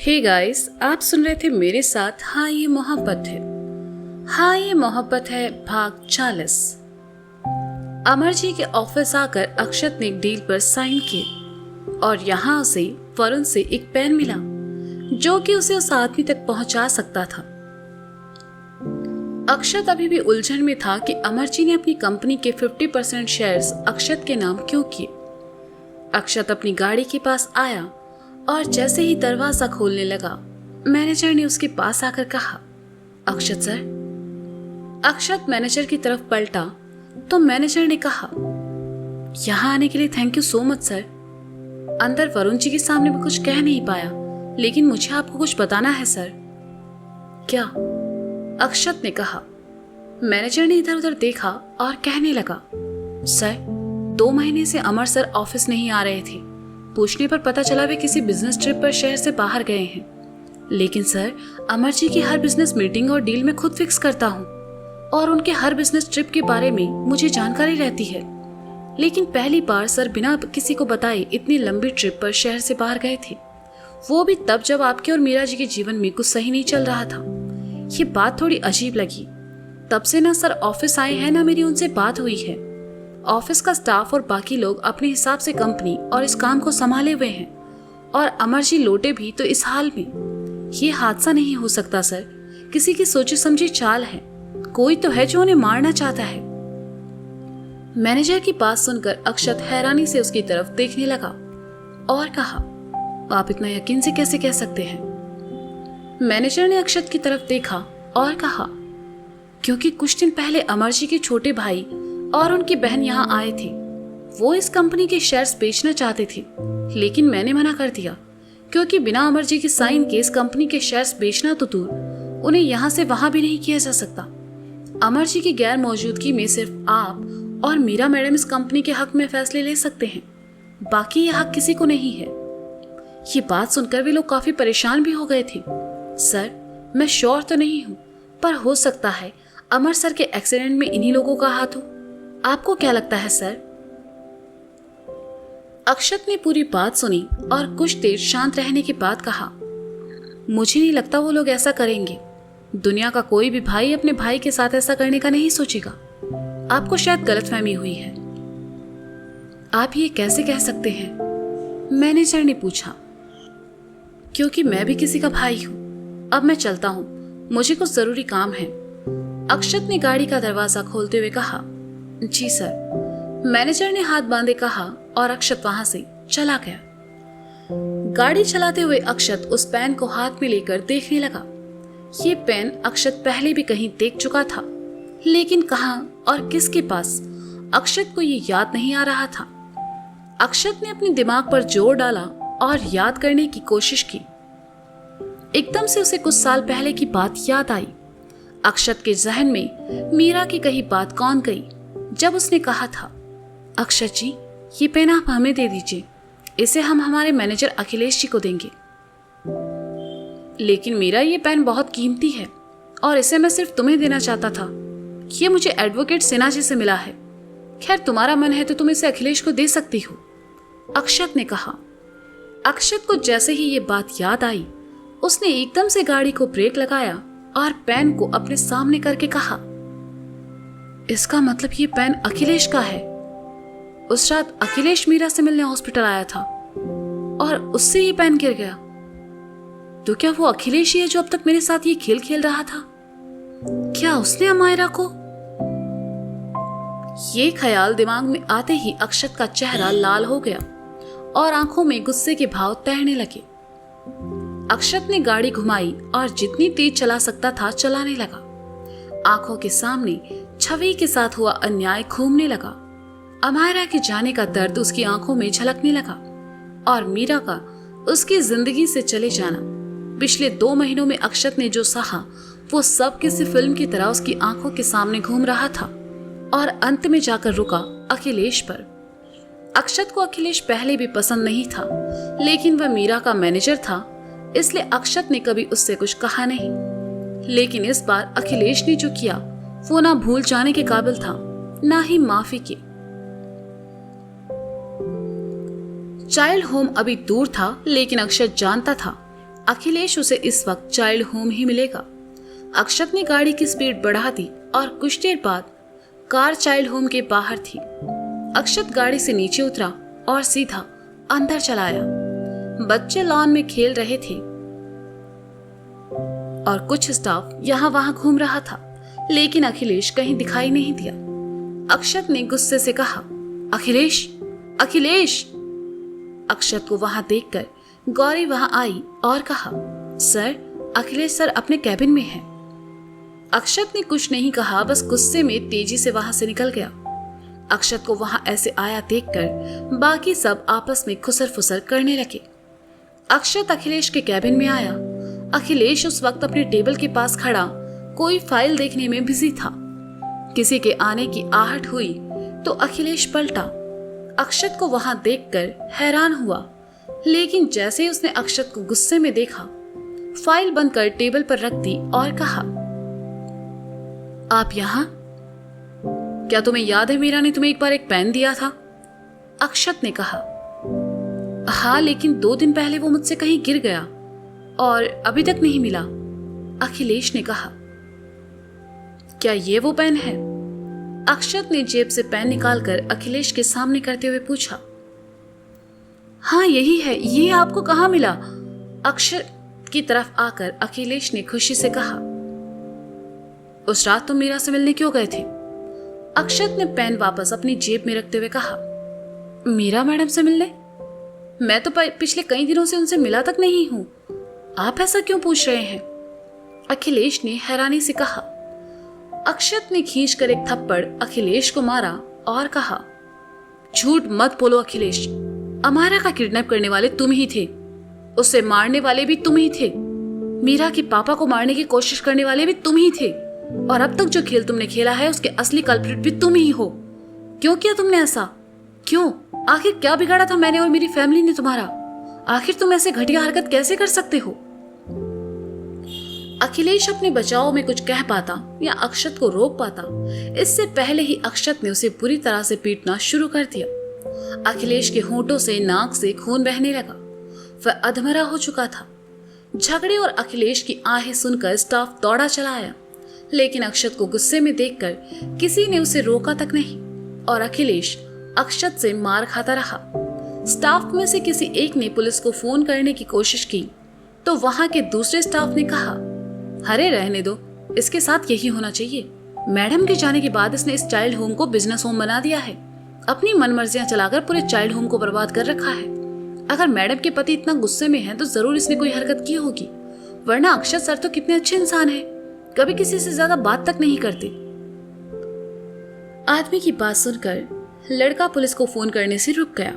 Hey guys, आप सुन रहे थे मेरे साथ हाँ ये मोहब्बत है। हाँ ये मोहब्बत है भाग 40। अमर जी के ऑफिस आकर अक्षत ने एक डील पर साइन किए और यहाँ उसे वरुण से एक पेन मिला जो कि उसे उस आदमी तक पहुंचा सकता था। अक्षत अभी भी उलझन में था कि अमर जी ने अपनी कंपनी के 50% शेयर्स अक्षत के नाम क्यों किए। अक्षत अपनी गाड़ी के पास आया और जैसे ही दरवाजा खोलने लगा, मैनेजर ने उसके पास आकर कहा, अक्षत सर। अक्षत मैनेजर की तरफ पलटा तो मैनेजर ने कहा, यहाँ आने के लिए thank you so much sir. अंदर वरुण जी के सामने मैं कुछ कह नहीं पाया, लेकिन मुझे आपको कुछ बताना है सर। क्या? अक्षत ने कहा। मैनेजर ने इधर उधर देखा और कहने लगा, सर 2 महीने से अमर सर ऑफिस नहीं आ रहे थे। पूछने पर पता चला वे किसी बिजनेस ट्रिप पर शहर से बाहर गए हैं। लेकिन सर, अमर जी की हर बिजनेस मीटिंग और डील में खुद फिक्स करता हूँ और उनके हर बिजनेस ट्रिप के बारे में मुझे जानकारी रहती है। लेकिन पहली बार सर बिना किसी को बताए इतनी लंबी ट्रिप पर शहर से बाहर गए थे, वो भी तब जब आपके और मीरा जी के जीवन में कुछ सही नहीं चल रहा था। ये बात थोड़ी अजीब लगी। तब से ना सर ऑफिस आए हैं ना मेरी उनसे बात हुई है। ऑफिस का स्टाफ और बाकी लोग अपने हिसाब से कंपनी और इस काम को संभाले हुए हैं और अमर जी लौटे भी तो इस हाल में। ये हादसा नहीं हो सकता सर, किसी की सोची समझी चाल है। कोई तो है जो उन्हें मारना चाहता है। मैनेजर की बात सुनकर अक्षत हैरानी से उसकी तरफ देखने लगा और कहा, आप इतना यकीन से कैसे कह सकते हैं? मैनेजर ने अक्षत की तरफ देखा और कहा, क्योंकि कुछ दिन पहले अमर जी के छोटे भाई और उनकी बहन यहाँ आए थे। वो इस कंपनी के शेयर्स बेचना चाहते थे, लेकिन मैंने मना कर दिया, क्योंकि बिना अमर जी के साइन के इस कंपनी के शेयर्स बेचना तो दूर, उन्हें यहाँ से वहां भी नहीं किया जा सकता। अमर जी की गैर मौजूदगी में सिर्फ आप और मीरा मैडम इस कंपनी के हक में फैसले ले सकते हैं, बाकी ये हक किसी को नहीं है। ये बात सुनकर वे लोग काफी परेशान भी हो गए थे। सर, मैं श्योर तो नहीं हूँ, पर हो सकता है अमर सर के एक्सीडेंट में इन्हीं लोगों का हाथ हो। आपको क्या लगता है सर? अक्षत ने पूरी बात सुनी और कुछ देर शांत रहने के बाद कहा, मुझे नहीं लगता वो लोग ऐसा करेंगे। दुनिया का कोई भी भाई अपने भाई के साथ ऐसा करने का नहीं सोचेगा। आपको शायद गलतफहमी हुई है। आप ये कैसे कह सकते हैं? मैनेजर ने पूछा। क्योंकि मैं भी किसी का भाई हूं। अब मैं चलता हूं, मुझे कुछ जरूरी काम है। अक्षत ने गाड़ी का दरवाजा खोलते हुए कहा, जी सर। मैनेजर ने हाथ बांधे कहा और अक्षत वहां से चला गया। गाड़ी चलाते हुए अक्षत उस पेन को हाथ में लेकर देखने लगा। ये पेन अक्षत पहले भी कहीं देख चुका था, लेकिन कहां और किसके पास अक्षत को ये याद नहीं आ रहा था। अक्षत ने अपने दिमाग पर जोर डाला और याद करने की कोशिश की। एकदम से उसे कुछ साल पहले की बात याद आई। अक्षत के जहन में मीरा की कही बात कौन गई जब उसने कहा था, अक्षत जी ये पेन आप हमें दे दीजिए, इसे हम हमारे मैनेजर अखिलेश जी को देंगे। लेकिन मीरा, ये पेन बहुत कीमती है और इसे मैं सिर्फ तुम्हें देना चाहता था। ये मुझे एडवोकेट सिन्हा जी से मिला है। खैर, तुम्हारा मन है तो तुम इसे अखिलेश को दे सकती हो, अक्षत ने कहा। अक्षत को जैसे ही ये बात याद आई, उसने एकदम से गाड़ी को ब्रेक लगाया और पेन को अपने सामने करके कहा, इसका मतलब ये पेन अखिलेश का है। उस रात अखिलेश मीरा से मिलने हॉस्पिटल आया था और उससे ये पेन गिर गया। तो क्या वो अखिलेश ही है जो अब तक मेरे साथ ये खेल खेल रहा था? क्या उसने अमायरा को? ये ख्याल दिमाग में आते ही अक्षत का चेहरा लाल हो गया और आंखों में गुस्से के भाव तैरने लगे। अक्षत ने गाड़ी घुमाई और जितनी तेज चला सकता था चलाने लगा। आंखों के सामने छवि के साथ हुआ अन्याय घूमने लगा। अमायरा के जाने का दर्द उसकी आंखों में झलकने लगा और मीरा का उसकी जिंदगी से चले जाना। पिछले 2 महीनों में अक्षत ने जो सहा, वो सब किसी फिल्म की तरह उसकी आंखों के सामने घूम रहा था और अंत में जाकर रुका अखिलेश पर। अक्षत को अखिलेश पहले भी पसंद नहीं था, लेकिन वह मीरा का मैनेजर था, इसलिए अक्षत ने कभी उससे कुछ कहा नहीं। लेकिन इस बार अखिलेश ने जो किया वो ना भूल जाने के काबिल था, ना ही माफी के। चाइल्ड होम अभी दूर था, लेकिन अक्षत जानता था अखिलेश उसे इस वक्त चाइल्ड होम ही मिलेगा। अक्षत ने गाड़ी की स्पीड बढ़ा दी और कुछ देर बाद कार चाइल्ड होम के बाहर थी। अक्षत गाड़ी से नीचे उतरा और सीधा अंदर चला आया। बच्चे लॉन में खेल रहे थे और कुछ स्टाफ यहाँ वहां घूम रहा था, लेकिन अखिलेश कहीं दिखाई नहीं दिया। अक्षत ने गुस्से से कहा, अखिलेश, अखिलेश। अक्षत को वहां देखकर गौरी वहां आई और कहा, सर, अखिलेश सर अपने कैबिन में हैं। अक्षत ने कुछ नहीं कहा, बस गुस्से में तेजी से वहां से निकल गया। अक्षत को वहां ऐसे आया देखकर बाकी सब आपस में खुसर फुसर करने लगे। अक्षत अखिलेश के कैबिन में आया। अखिलेश उस वक्त अपने टेबल के पास खड़ा कोई फाइल देखने में बिजी था। किसी के आने की आहट हुई तो अखिलेश पलटा। अक्षत को वहां देखकर हैरान हुआ, लेकिन जैसे ही उसने अक्षत को गुस्से में देखा, फाइल बंद कर टेबल पर रख दी और कहा, आप यहां? क्या तुम्हें याद है मीरा ने तुम्हें एक बार एक पेन दिया था? अक्षत ने कहा, हाँ, लेकिन 2 दिन पहले वो मुझसे कहीं गिर गया और अभी तक नहीं मिला। अखिलेश ने कहा, क्या ये वो पेन है? अक्षत ने जेब से पेन निकालकर अखिलेश के सामने करते हुए पूछा। हाँ, यही है। ये आपको कहाँ मिला? अक्षत की तरफ आकर अखिलेश ने खुशी से कहा, उस रात तुम मीरा से मिलने क्यों गए थे? अक्षत ने पेन वापस अपनी जेब में रखते हुए कहा, मीरा मैडम से मिलने? मैं तो पिछले कई दिनों से उनसे मिला तक नहीं हूं। आप ऐसा क्यों पूछ रहे हैं? अखिलेश ने हैरानी से कहा। अक्षत ने खींचकर एक थप्पड़ अखिलेश को मारा और कहा, झूठ मत बोलो अखिलेश, अमारा का किडनैप करने वाले तुम ही थे, उसे मारने वाले भी तुम ही थे, मीरा के पापा को मारने की कोशिश करने वाले भी तुम ही थे, और अब तक जो खेल तुमने खेला है उसके असली कल्प्रिट भी तुम ही हो। क्यों किया तुमने ऐसा? क्यों? आखिर क्या बिगाड़ा था मैंने और मेरी फैमिली ने तुम्हारा? आखिर तुम ऐसे घटिया हरकत कैसे कर सकते हो? अखिलेश अपने बचाव में कुछ कह पाता या अक्षत को रोक पाता, इससे पहले ही अक्षत ने उसे बुरी तरह से पीटना शुरू कर दिया। अखिलेश के होंठों से, नाक से खून बहने लगा। वह अधमरा हो चुका था। झगड़े और अखिलेश की आहें सुनकर स्टाफ दौड़ा चला आया, लेकिन अक्षत को गुस्से में देखकर किसी ने उसे रोका तक नहीं और अखिलेश अक्षत से मार खाता रहा। स्टाफ में से किसी एक ने पुलिस को फोन करने की कोशिश की तो वहां के दूसरे स्टाफ ने कहा, अरे रहने दो, इसके साथ यही होना चाहिए। मैडम के जाने के बाद इसने इस चाइल्ड होम को बिजनेस होम बना दिया है, अपनी मनमर्जियां चलाकर पूरे चाइल्ड होम को बर्बाद कर रखा है। अगर मैडम के पति इतना गुस्से में हैं तो जरूर इसने कोई हरकत की होगी, वरना अक्षत सर तो कितने अच्छे इंसान हैं, कभी किसी से ज्यादा बात तक नहीं करते। आदमी की बात सुनकर लड़का पुलिस को फोन करने से रुक गया।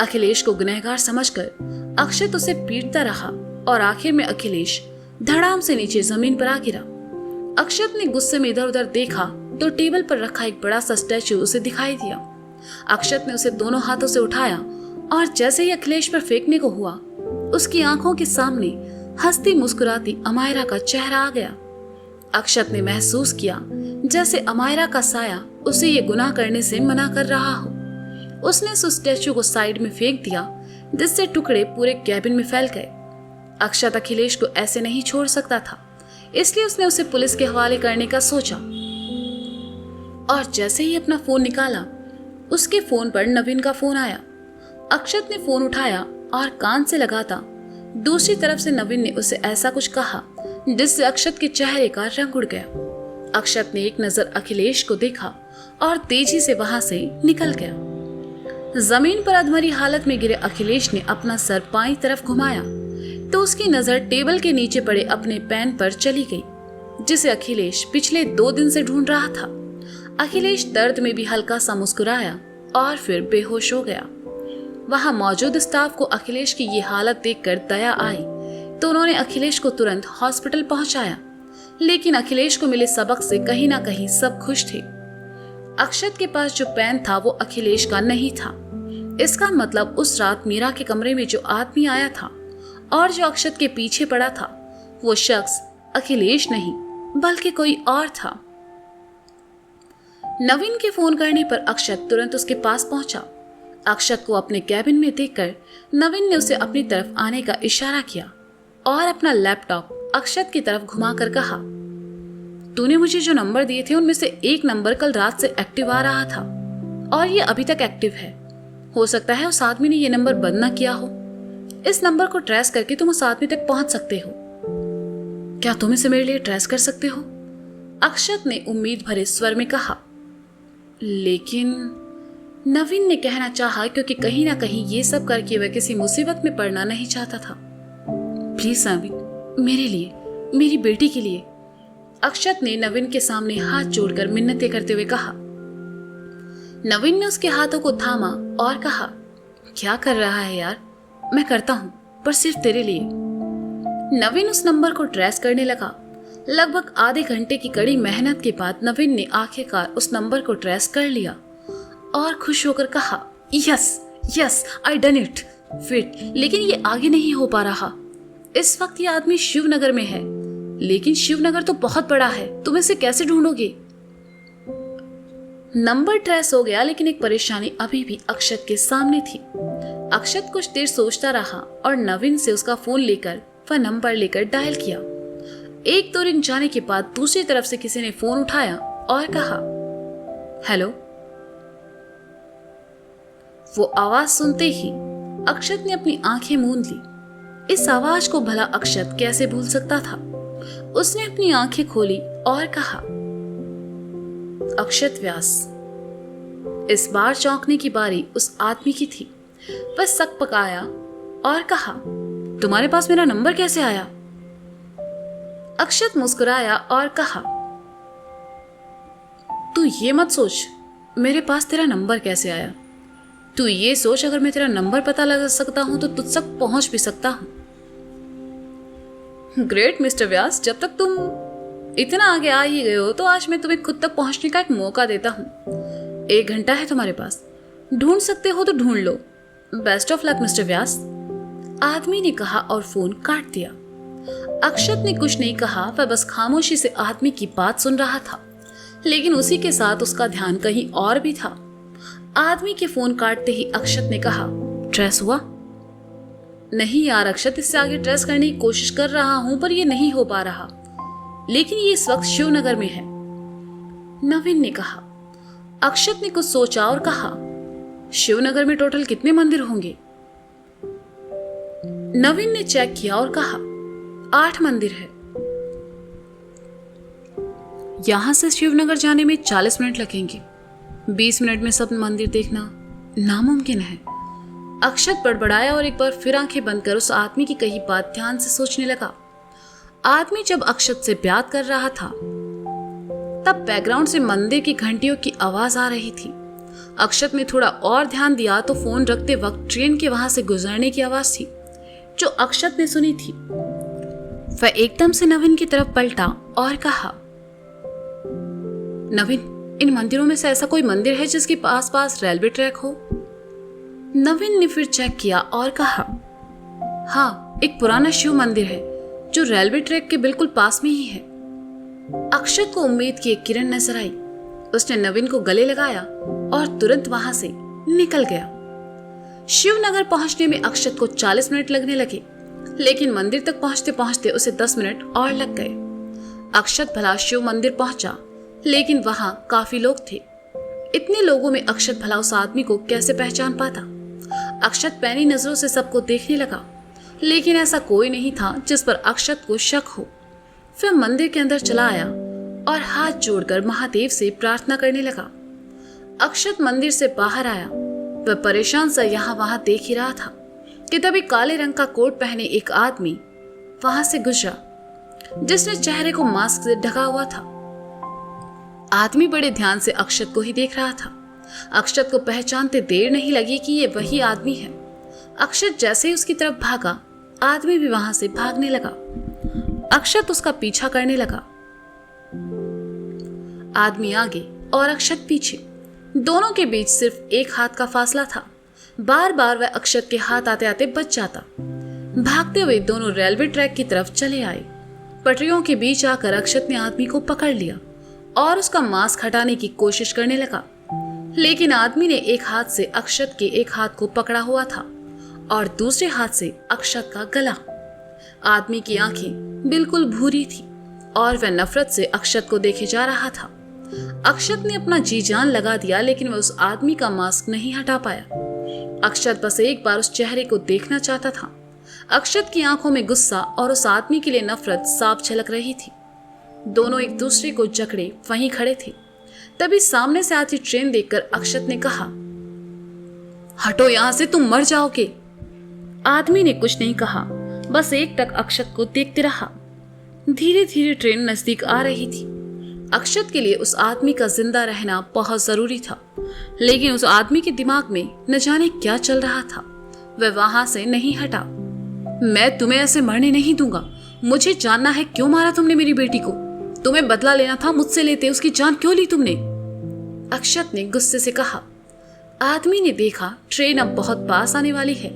अखिलेश को गुनहगार समझकर अक्षत उसे पीटता रहा और आखिर में अखिलेश धड़ाम से नीचे जमीन पर आ गिरा। अक्षत ने गुस्से में इधर उधर देखा तो टेबल पर रखा एक बड़ा सा स्टैचू उसे दिखाई दिया। अक्षत ने उसे दोनों हाथों से उठाया और जैसे ही अखिलेश पर फेंकने को हुआ, उसकी आंखों के सामने हंसती मुस्कुराती अमायरा का चेहरा आ गया। अक्षत ने महसूस किया जैसे अमायरा का साया उसे ये गुनाह करने से मना कर रहा हो। उसने उस स्टैचू को साइड में फेंक दिया, जिससे टुकड़े पूरे कैबिन में फैल गए। अक्षत अखिलेश को ऐसे नहीं छोड़ सकता था, इसलिए उसने उसे पुलिस के हवाले करने का सोचा। और जैसे ही अपना फोन निकाला, उसके फोन पर नवीन का फोन आया। अक्षत ने फोन उठाया और कान से लगाता दूसरी तरफ से नवीन ने उसे ऐसा कुछ कहा जिससे अक्षत के चेहरे का रंग उड़ गया। अक्षत ने एक नजर अखिलेश को देखा और तेजी से वहां से निकल गया। जमीन पर अधमरी हालत में गिरे अखिलेश ने अपना सर बाईं तरफ घुमाया तो उसकी नजर टेबल के नीचे पड़े अपने पेन पर चली गई, जिसे अखिलेश पिछले 2 दिन से ढूंढ रहा था। अखिलेश दर्द में भी हल्का सा मुस्कुराया और फिर बेहोश हो गया। वहां मौजूद स्टाफ को अखिलेश की ये हालत देखकर दया आई तो उन्होंने अखिलेश को तुरंत हॉस्पिटल पहुंचाया, लेकिन अखिलेश को मिले सबक से कहीं ना कहीं सब खुश थे। अक्षत के पास जो पेन था वो अखिलेश का नहीं था। इसका मतलब उस रात मीरा के कमरे में जो आदमी आया था और जो अक्षत के पीछे पड़ा था, वो शख्स अखिलेश नहीं बल्कि कोई और था। नवीन के फोन करने पर अक्षत तुरंत उसके पास पहुंचा। अक्षत को अपने कैबिन में देखकर नवीन ने उसे अपनी तरफ आने का इशारा किया। और अपना लैपटॉप अक्षत की तरफ घुमाकर कहा, तूने मुझे जो नंबर दिए थे उनमें से एक नंबर कल रात से एक्टिव आ रहा था और ये अभी तक एक्टिव है। हो सकता है उस आदमी ने ये नंबर बंद ना किया हो। इस नंबर को ट्रेस करके तुम उस आदमी तक पहुंच सकते हो। क्या तुम इसे मेरे लिए ट्रेस कर सकते हो? अक्षत ने उम्मीद भरे स्वर में कहा। लेकिन नवीन ने कहना चाहा, क्योंकि कहीं ना कहीं ये सब करके वह किसी मुसीबत में पड़ना नहीं चाहता था। प्लीज नवीन, मेरे लिए, मेरी बेटी के लिए। अक्षत ने नवीन के सामने हाथ जोड़कर मिन्नतें करते हुए कहा। नवीन ने उसके हाथों को थामा और कहा, क्या कर रहा है यार? मैं करता हूं, पर सिर्फ तेरे लिए। नवीन उस नंबर को ट्रेस करने लगा। लगभग आधे घंटे की कड़ी मेहनत के बाद नवीन ने आखिरकार उस नंबर को ट्रेस कर लिया और खुश होकर कहा, yes yes, I done it. Fit, लेकिन ये आगे नहीं हो पा रहा। इस वक्त ये आदमी शिवनगर में है, लेकिन शिवनगर तो बहुत बड़ा है, तुम इसे कैसे ढूंढोगे? नंबर ट्रेस हो गया, लेकिन एक परेशानी अभी भी अक्षत के सामने थी। अक्षत कुछ देर सोचता रहा और नवीन से उसका फोन लेकर वह नंबर लेकर डायल किया। एक दो रिंग जाने के बाद दूसरी तरफ से किसी ने फोन उठाया और कहा, हेलो। वो आवाज सुनते ही अक्षत ने अपनी आंखें मूंद ली। इस आवाज को भला अक्षत कैसे भूल सकता था? उसने अपनी आंखें खोली और कहा, अक्षत व्यास। इस बार चौंकने की बारी उस आदमी की थी। वह सक पकाया और कहा, तुम्हारे पास मेरा नंबर कैसे आया? अक्षत मुस्कुराया और कहा, तू ये मत सोच मेरे पास तेरा नंबर कैसे आया। तू ये सोच, अगर मैं तेरा नंबर पता लगा सकता हूं तो तुझ तक पहुंच भी सकता हूं। ग्रेट मिस्टर व्यास, जब तक तुम इतना आगे आ ही गए हो तो आज मैं तुम्हें खुद तक पहुंचने का एक मौका देता हूं। 1 घंटा है तुम्हारे पास, ढूंढ सकते हो तो ढूंढ लो। बेस्ट ऑफ लक मिस्टर व्यास, आदमी ने कहा और फोन काट दिया। अक्षत ने कुछ नहीं कहा, वह बस खामोशी से आदमी की बात सुन रहा था, लेकिन उसी के साथ उसका ध्यान कहीं और भी था। आदमी के फोन काटते ही अक्षत ने कहा, ट्रेस हुआ? नहीं यार अक्षत, इससे आगे ट्रेस करने की कोशिश कर रहा हूं पर यह नहीं हो पा रहा, लेकिन ये इस वक्त शिवनगर में है, नवीन ने कहा। अक्षत ने कुछ सोचा और कहा, शिवनगर में टोटल कितने मंदिर होंगे? नवीन ने चेक किया और कहा, 8 मंदिर है। यहां से शिवनगर जाने में 40 मिनट लगेंगे। 20 मिनट में सब मंदिर देखना नामुमकिन है। अक्षत बड़बड़ाया और एक बार फिर आंखें बंद कर उस आदमी की कही बात ध्यान से सोचने लगा। आदमी जब अक्षत से बात कर रहा था तब बैकग्राउंड से मंदिर की घंटियों की आवाज आ रही थी। अक्षत ने थोड़ा और ध्यान दिया तो फोन रखते वक्त ट्रेन के वहां से गुजरने की आवाज थी जो अक्षत ने सुनी थी। वह एकदम से नवीन की तरफ पलटा और कहा, नवीन, इन मंदिरों में से ऐसा कोई मंदिर है जिसके पास पास रेलवे ट्रैक हो? नवीन ने फिर चेक किया और कहा, हाँ, एक पुराना शिव मंदिर है जो रेलवे ट्रैक के बिल्कुल पास में ही है। अक्षत को उम्मीद की एक किरण नजर आई। उसने नवीन को गले लगाया और तुरंत वहां से निकल गया। शिवनगर पहुंचने में अक्षत को 40 मिनट लगने लगे, लेकिन मंदिर तक पहुंचते पहुंचते उसे 10 मिनट और लग गए। अक्षत भला शिव मंदिर पहुंचा, लेकिन वहां काफी लोग थे। इतने लोगों में अक्षत भला उस आदमी को कैसे पहचान पाता? अक्षत पैनी नजरों से सबको देखने लगा, लेकिन ऐसा कोई नहीं था जिस पर अक्षत को शक हो। फिर मंदिर के अंदर चला आया और हाथ जोड़कर महादेव से प्रार्थना करने लगा। अक्षत मंदिर से बाहर आया। वह परेशान सा यहाँ वहां देख ही रहा था कि तभी काले रंग का कोट पहने एक आदमी वहां से गुजरा, जिसने चेहरे को मास्क से ढका हुआ था। आदमी बड़े ध्यान से अक्षत को ही देख रहा था। अक्षत को पहचानते देर नहीं लगी कि ये वही आदमी है। अक्षत जैसे ही उसकी तरफ भागा, आदमी भी वहां से भागने लगा। अक्षत उसका पीछा करने लगा। आदमी आगे और अक्षत पीछे, दोनों के बीच सिर्फ एक हाथ का फासला था। बार बार वह अक्षत के हाथ आते आते बच जाता। भागते हुए दोनों रेलवे ट्रैक की तरफ चले आए। पटरियों के बीच आकर अक्षत ने आदमी को पकड़ लिया और उसका मास्क हटाने की कोशिश करने लगा, लेकिन आदमी ने एक हाथ से अक्षत के एक हाथ को पकड़ा हुआ था और दूसरे हाथ से अक्षत का गला। आदमी की आंखें बिल्कुल भूरी थी और वह नफरत से अक्षत को देखे जा रहा था। अक्षत ने अपना जी जान लगा दिया, लेकिन वह उस आदमी का मास्क नहीं हटा पाया। अक्षत बस एक बार उस चेहरे को देखना चाहता था। अक्षत की आंखों में गुस्सा और उस आदमी के लिए नफरत साफ झलक रही थी। दोनों एक दूसरे को जकड़े वहीं खड़े थे। तभी सामने से आती ट्रेन देखकर अक्षत ने कहा, हटो यहां से, तुम मर जाओगे। आदमी ने कुछ नहीं कहा, बस एक टक अक्षत को देखते रहा। धीरे धीरे ट्रेन नजदीक आ रही थी। अक्षत के लिए उस आदमी का जिंदा रहना बहुत जरूरी था, लेकिन उस आदमी के दिमाग में न जाने क्या चल रहा था। वह वहां से नहीं हटा। मैं तुम्हें ऐसे मरने नहीं दूंगा। मुझे जानना है क्यों मारा तुमने मेरी बेटी को। तुम्हें बदला लेना था मुझसे लेते, उसकी जान क्यों ली तुमने? अक्षत ने गुस्से से कहा। आदमी ने देखा ट्रेन अब बहुत पास आने वाली है,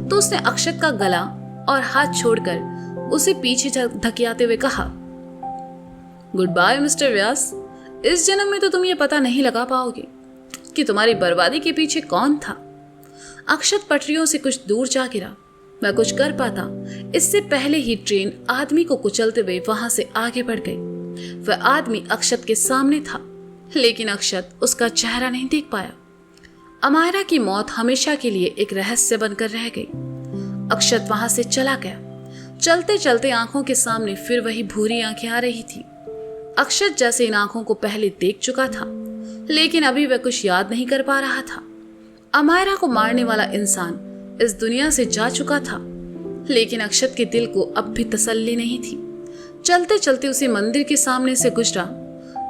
तो उसने अक्षत का गला और हाथ छोड़कर उसे पीछे धकेलते हुए कहा, गुड बाय मिस्टर व्यास। इस जन्म में तो तुम ये पता नहीं लगा पाओगे कि तुम्हारी बर्बादी के पीछे कौन था। अक्षत पटरियों से कुछ दूर जा गिरा। वह कुछ कर पाता इससे पहले ही ट्रेन आदमी को कुचलते हुए वहां से आगे बढ़ गई। वह आदमी अक्षत के सामने था, लेकिन अक्षत उसका चेहरा नहीं देख पाया। अमायरा की मौत हमेशा के लिए एक रहस्य बनकर रह गई। अक्षत वहां से चला गया। चलते चलते आंखों के सामने फिर वही भूरी आंखें आ रही थी। अक्षत जैसे इन आंखों को पहले देख चुका था, लेकिन अभी वह कुछ याद नहीं कर पा रहा था। अमायरा को मारने वाला इंसान इस दुनिया से जा चुका था, लेकिन अक्षत के दिल को अब भी तसल्ली नहीं थी। चलते चलते उसी मंदिर के सामने से गुजरा।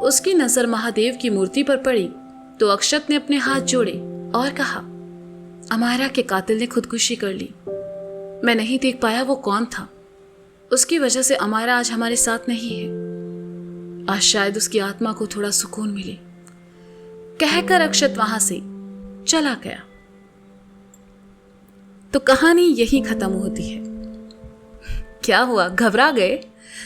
उसकी नजर महादेव की मूर्ति पर पड़ी तो अक्षत ने अपने हाथ जोड़े और कहा, अमायरा के कातिल ने खुदकुशी कर ली। मैं नहीं देख पाया वो कौन था। उसकी वजह से अमायरा आज हमारे साथ नहीं है। आज शायद उसकी आत्मा को थोड़ा सुकून मिले। कहकर अक्षत वहां से चला गया। तो कहानी यही खत्म होती है। क्या हुआ, घबरा गए?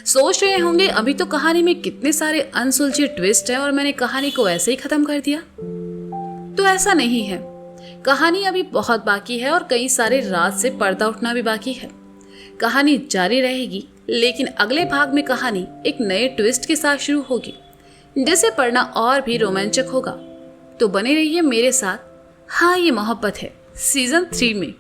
सोच रहे होंगे अभी तो कहानी में कितने सारे अनसुलझे ट्विस्ट हैं और मैंने कहानी को ऐसे ही खत्म कर दिया। तो ऐसा नहीं है, कहानी अभी बहुत बाकी है और कई सारे राज से पर्दा उठना भी बाकी है। कहानी जारी रहेगी, लेकिन अगले भाग में कहानी एक नए ट्विस्ट के साथ शुरू होगी, जिसे पढ़ना और भी रोमांचक होगा। तो बने रहिए मेरे साथ। हाँ, ये मोहब्बत है सीजन 3 में।